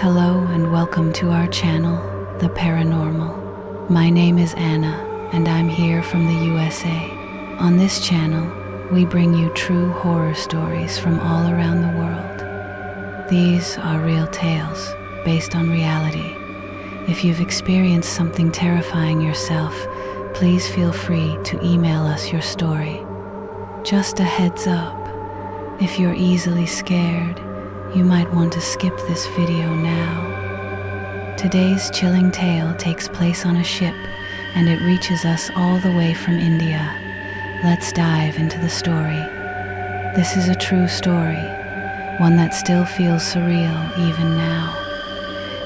Hello and welcome to our channel, The Paranormal. My name is Anna and I'm here from the USA. On this channel, we bring you true horror stories from all around the world. These are real tales based on reality. If you've experienced something terrifying yourself, please feel free to email us your story. Just a heads up, if you're easily scared, you might want to skip this video now. Today's chilling tale takes place on a ship and it reaches us all the way from India. Let's dive into the story. This is a true story, one that still feels surreal even now.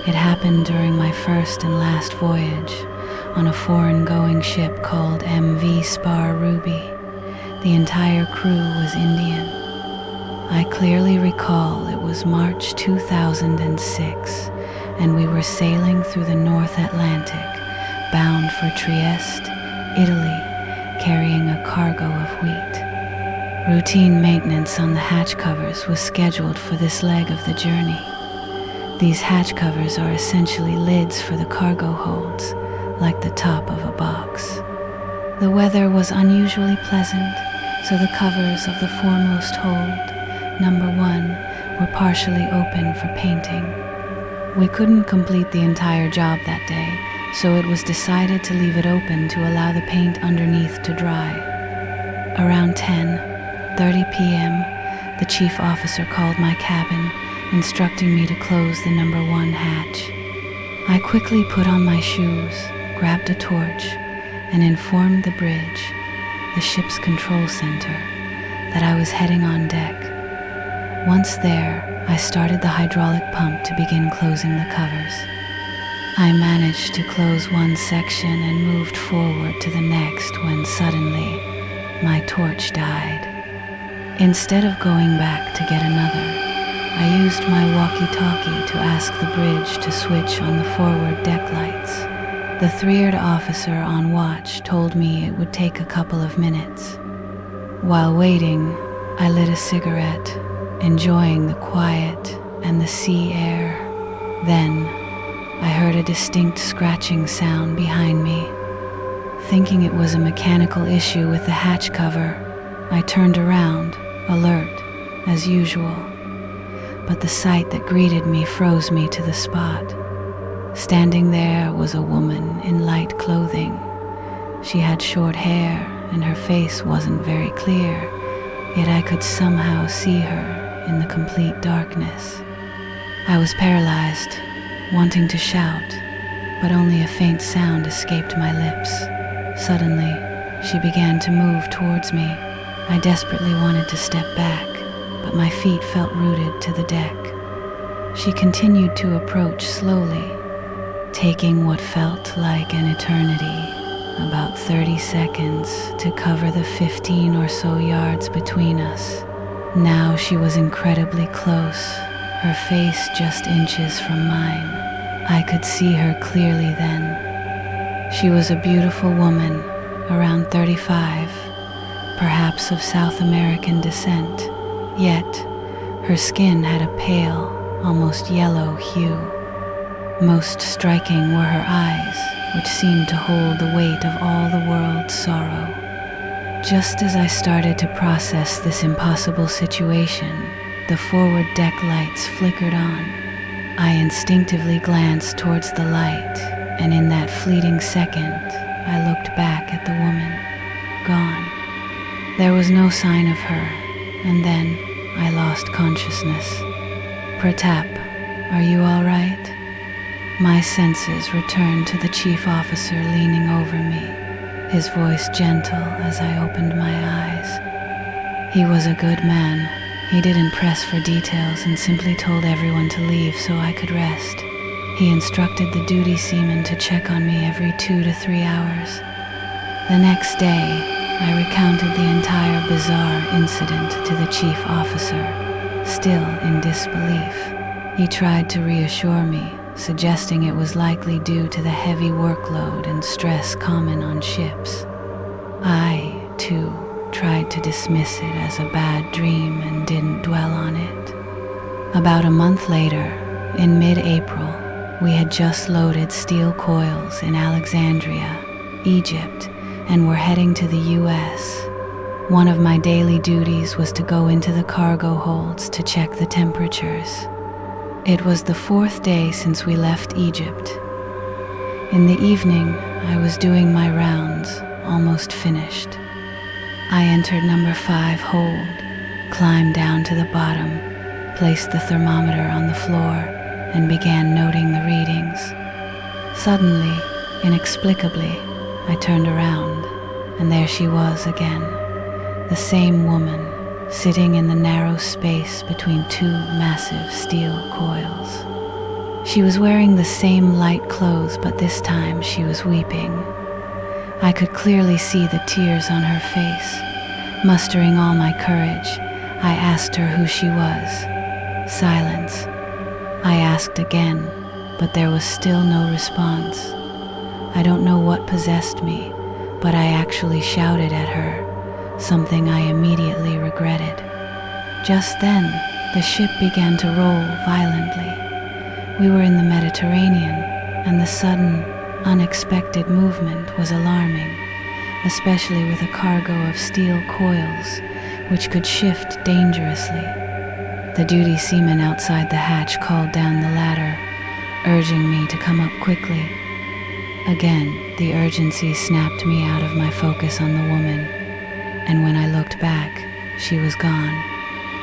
It happened during my first and last voyage on a foreign-going ship called MV Spar Ruby. The entire crew was Indian. I clearly recall it was March 2006, and we were sailing through the North Atlantic, bound for Trieste, Italy, carrying a cargo of wheat. Routine maintenance on the hatch covers was scheduled for this leg of the journey. These hatch covers are essentially lids for the cargo holds, like the top of a box. The weather was unusually pleasant, so the covers of the foremost hold, number 1, were partially open for painting. We couldn't complete the entire job that day, so it was decided to leave it open to allow the paint underneath to dry. Around 10:30 p.m., the chief officer called my cabin, instructing me to close the number 1 hatch. I quickly put on my shoes, grabbed a torch, and informed the bridge, the ship's control center, that I was heading on deck. Once there, I started the hydraulic pump to begin closing the covers. I managed to close one section and moved forward to the next when suddenly, my torch died. Instead of going back to get another, I used my walkie-talkie to ask the bridge to switch on the forward deck lights. The third officer on watch told me it would take a couple of minutes. While waiting, I lit a cigarette, enjoying the quiet and the sea air. Then, I heard a distinct scratching sound behind me. Thinking it was a mechanical issue with the hatch cover, I turned around, alert, as usual. But the sight that greeted me froze me to the spot. Standing there was a woman in light clothing. She had short hair and her face wasn't very clear, yet I could somehow see her in the complete darkness. I was paralyzed, wanting to shout, but only a faint sound escaped my lips. Suddenly, she began to move towards me. I desperately wanted to step back, but my feet felt rooted to the deck. She continued to approach slowly, taking what felt like an eternity, about 30 seconds, to cover the 15 or so yards between us. Now she was incredibly close, her face just inches from mine. I could see her clearly then. She was a beautiful woman, around 35, perhaps of South American descent, yet her skin had a pale, almost yellow hue. Most striking were her eyes, which seemed to hold the weight of all the world's sorrow. Just as I started to process this impossible situation, the forward deck lights flickered on. I instinctively glanced towards the light, and in that fleeting second, I looked back at the woman, gone. There was no sign of her, and then I lost consciousness. Pratap, are you all right? My senses returned to the chief officer leaning over me, his voice gentle as I opened my eyes. He was a good man. He didn't press for details and simply told everyone to leave so I could rest. He instructed the duty seaman to check on me every 2 to 3 hours. The next day, I recounted the entire bizarre incident to the chief officer, still in disbelief. He tried to reassure me, suggesting it was likely due to the heavy workload and stress common on ships. I, too, tried to dismiss it as a bad dream and didn't dwell on it. About a month later, In mid-April, we had just loaded steel coils in Alexandria, Egypt, and were heading to the US. One of my daily duties was to go into the cargo holds to check the temperatures. It was the 4th day since we left Egypt. In the evening, I was doing my rounds, almost finished. I entered number 5 hold, climbed down to the bottom, placed the thermometer on the floor, and began noting the readings. Suddenly, inexplicably, I turned around, and there she was again, the same woman, sitting in the narrow space between 2 massive steel coils. She was wearing the same light clothes, but this time she was weeping. I could clearly see the tears on her face. Mustering all my courage, I asked her who she was. Silence. I asked again, but there was still no response. I don't know what possessed me, but I actually shouted at her, something I immediately regretted. Just then, the ship began to roll violently. We were in the Mediterranean, and the sudden, unexpected movement was alarming, especially with a cargo of steel coils, which could shift dangerously. The duty seaman outside the hatch called down the ladder, urging me to come up quickly. Again, the urgency snapped me out of my focus on the woman, and when I looked back, she was gone.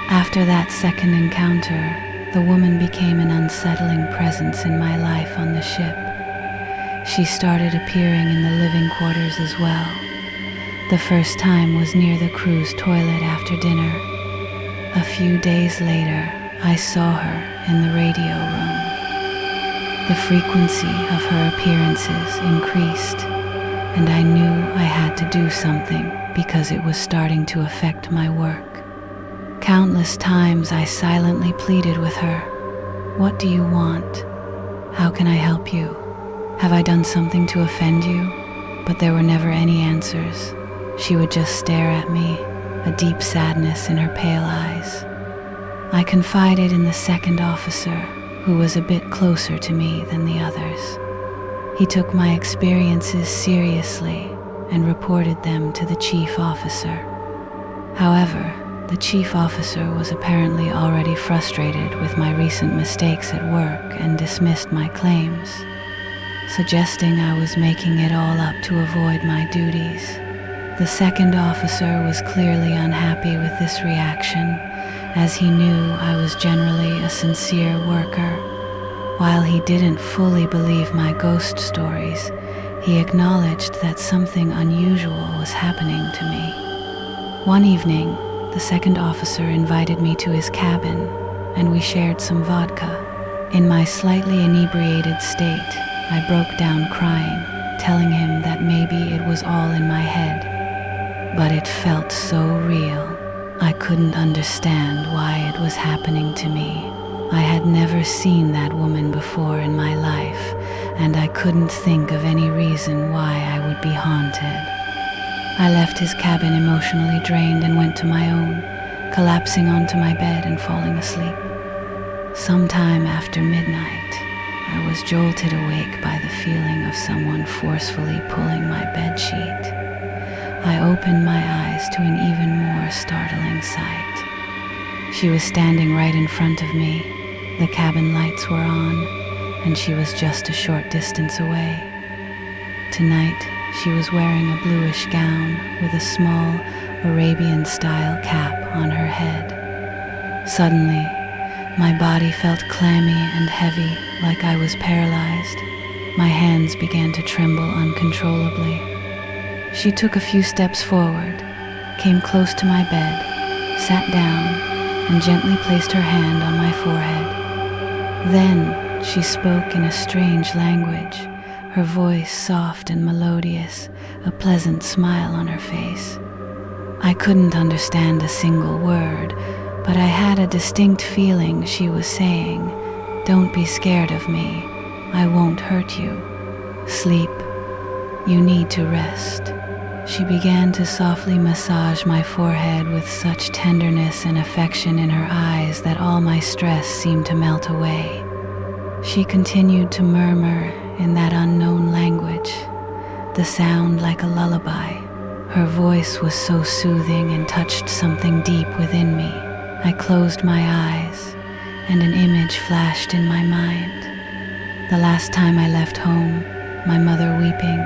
After that second encounter, the woman became an unsettling presence in my life on the ship. She started appearing in the living quarters as well. The first time was near the crew's toilet after dinner. A few days later, I saw her in the radio room. The frequency of her appearances increased, and I knew I had to do something because it was starting to affect my work. Countless times I silently pleaded with her, "What do you want? How can I help you? Have I done something to offend you?" But there were never any answers. She would just stare at me, a deep sadness in her pale eyes. I confided in the second officer, who was a bit closer to me than the others. He took my experiences seriously and reported them to the chief officer. However, the chief officer was apparently already frustrated with my recent mistakes at work and dismissed my claims, suggesting I was making it all up to avoid my duties. The second officer was clearly unhappy with this reaction, as he knew I was generally a sincere worker. While he didn't fully believe my ghost stories, he acknowledged that something unusual was happening to me. One evening, the second officer invited me to his cabin, and we shared some vodka. In my slightly inebriated state, I broke down crying, telling him that maybe it was all in my head. But it felt so real. I couldn't understand why it was happening to me. I had never seen that woman before in my life, and I couldn't think of any reason why I would be haunted. I left his cabin emotionally drained and went to my own, collapsing onto my bed and falling asleep. Sometime after midnight, I was jolted awake by the feeling of someone forcefully pulling my bedsheet. I opened my eyes to an even more startling sight. She was standing right in front of me. The cabin lights were on, and she was just a short distance away. Tonight, she was wearing a bluish gown with a small Arabian-style cap on her head. Suddenly, my body felt clammy and heavy, like I was paralyzed. My hands began to tremble uncontrollably. She took a few steps forward, came close to my bed, sat down, and gently placed her hand on my forehead. Then she spoke in a strange language, her voice soft and melodious, a pleasant smile on her face. I couldn't understand a single word, but I had a distinct feeling she was saying, "Don't be scared of me. I won't hurt you. Sleep. You need to rest." She began to softly massage my forehead with such tenderness and affection in her eyes that all my stress seemed to melt away. She continued to murmur in that unknown language, the sound like a lullaby. Her voice was so soothing and touched something deep within me. I closed my eyes, and an image flashed in my mind. The last time I left home, my mother weeping,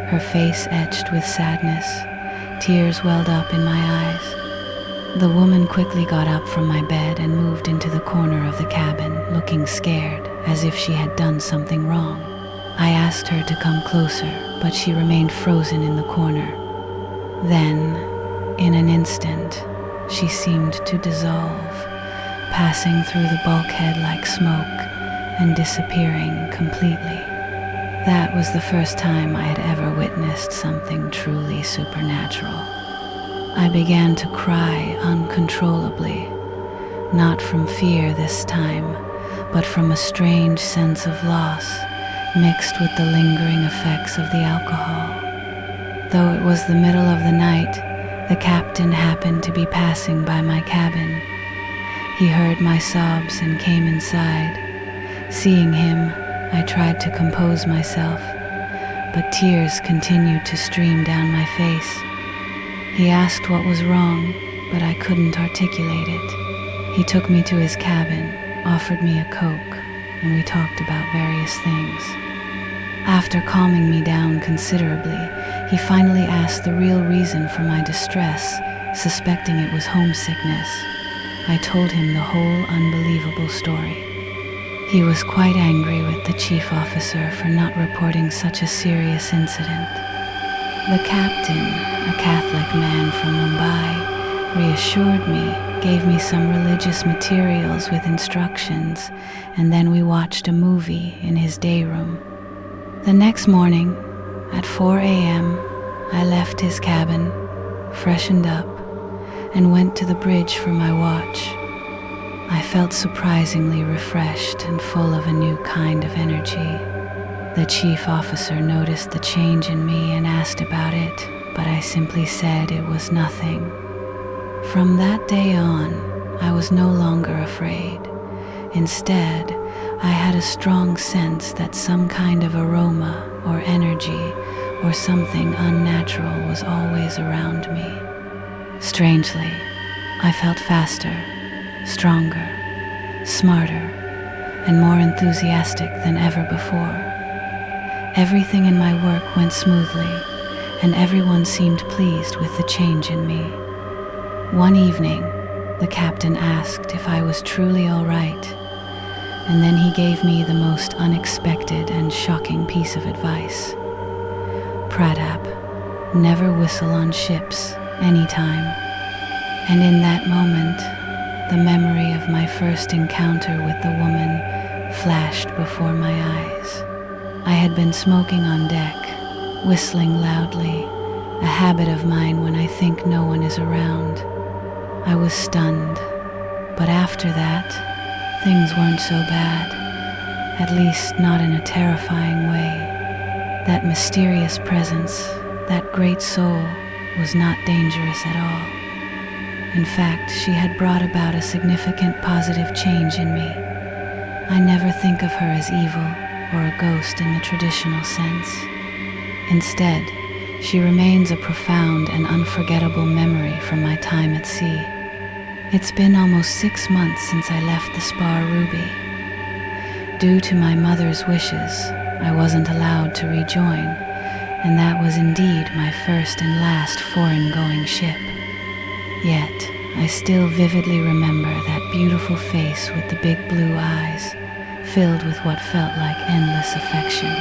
her face etched with sadness. Tears welled up in my eyes. The woman quickly got up from my bed and moved into the corner of the cabin, looking scared, as if she had done something wrong. I asked her to come closer, but she remained frozen in the corner. Then, in an instant, she seemed to dissolve, passing through the bulkhead like smoke and disappearing completely. That was the first time I had ever witnessed something truly supernatural. I began to cry uncontrollably, not from fear this time, but from a strange sense of loss mixed with the lingering effects of the alcohol. Though it was the middle of the night, the captain happened to be passing by my cabin. He heard my sobs and came inside. Seeing him, I tried to compose myself, but tears continued to stream down my face. He asked what was wrong, but I couldn't articulate it. He took me to his cabin, offered me a Coke, and we talked about various things. After calming me down considerably, he finally asked the real reason for my distress, suspecting it was homesickness. I told him the whole unbelievable story. He was quite angry with the chief officer for not reporting such a serious incident. The captain, a Catholic man from Mumbai, reassured me, gave me some religious materials with instructions, and then we watched a movie in his day room. The next morning, at 4 a.m., I left his cabin, freshened up, and went to the bridge for my watch. I felt surprisingly refreshed and full of a new kind of energy. The chief officer noticed the change in me and asked about it, but I simply said it was nothing. From that day on, I was no longer afraid. Instead, I had a strong sense that some kind of aroma or energy or something unnatural was always around me. Strangely, I felt faster, stronger, smarter, and more enthusiastic than ever before. Everything in my work went smoothly, and everyone seemed pleased with the change in me. One evening, the captain asked if I was truly all right, and then he gave me the most unexpected and shocking piece of advice. Pratap, never whistle on ships, anytime. And in that moment, the memory of my first encounter with the woman flashed before my eyes. I had been smoking on deck, whistling loudly, a habit of mine when I think no one is around. I was stunned, but after that, things weren't so bad, at least not in a terrifying way. That mysterious presence, that great soul, was not dangerous at all. In fact, she had brought about a significant positive change in me. I never think of her as evil or a ghost in the traditional sense. Instead, she remains a profound and unforgettable memory from my time at sea. It's been almost 6 months since I left the Spar Ruby. Due to my mother's wishes, I wasn't allowed to rejoin, and that was indeed my first and last foreign-going ship. Yet, I still vividly remember that beautiful face with the big blue eyes, filled with what felt like endless affection.